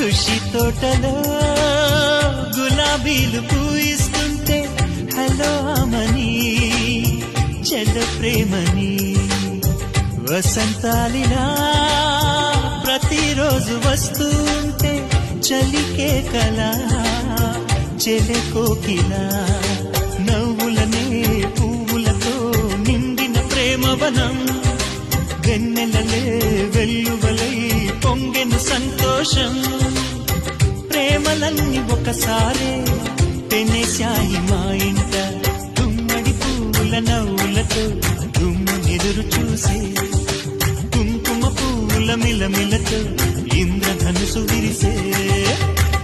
ఖుషి తోటలో గులాబీలు పూయిస్తుంటే హలో అమని చెల్ల ప్రేమని వసంతాలిలా ప్రతిరోజు వస్తూ ఉంటే చలికే కలా చెలె కోకిలా నవ్వులనే పువ్వులతో నిండిన ప్రేమవనం వెన్నెలలే వెల్లువలై పొంగెను సంతోషం ప్రేమలన్నీ ఒకసారే పెనేశాయి మా ఇంట గుమ్మడి పువ్వుల నవ్వులతో గుమ్మెదురు చూసే కుంకుమ పువ్వుల మిలమిలతో ఇంద్రధనుసు విరిసే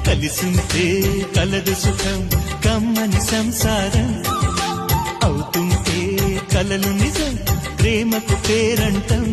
కలిసుంటే కలదు సుఖం కమ్మని సంసారం అవుతుంటే కలలు నిజం ప్రేమకు పేరంటం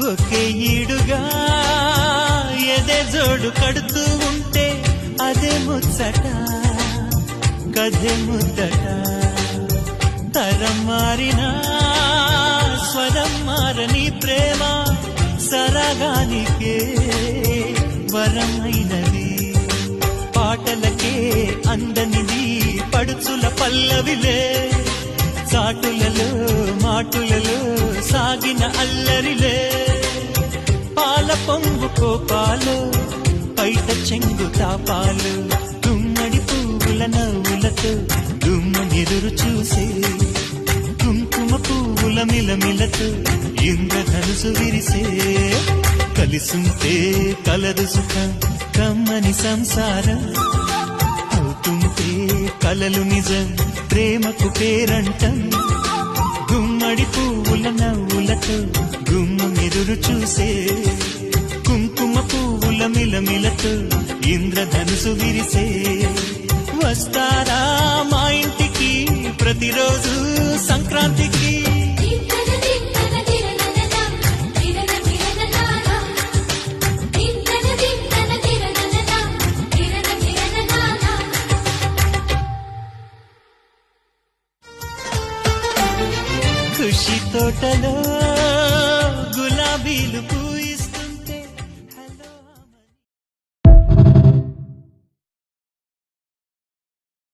ఒకే ఈడుగా ఎదే జోడు కడుతూ ఉంటే అదే ముచ్చట కథే ముద్దట తరం మారినా స్వరం మారని ప్రేమ సరగానికే వరమైనది పాటలకే అందనిది పడుచుల పల్లవిలే చాటులలో మాటులలో సాగిన అల్లరిలే పాల పొంగు కోపాలు పైట చెంగు తాపాలు గుమ్మడి పువ్వుల నవ్వులతో గుమ్మనెదురు చూసే కుంకుమ పువ్వుల మిలమిలతో ఇంద్రధనుసు విరిసే కలిసుంటే కలదు సుఖం కమ్మని సంసారం అవుతుంటే కలలు నిజం ప్రేమకు పేరంటం గుమ్మడి పువ్వుల నవ్వులతో గుమ్మెదురు చూసే కుంకుమ పువ్వుల మిలమిలతో ఇంద్రధనుసు విరిసే వస్తారా మా ఇంటికి ప్రతిరోజు సంక్రాంతికి ఖుషి తోటలో గులాబీలు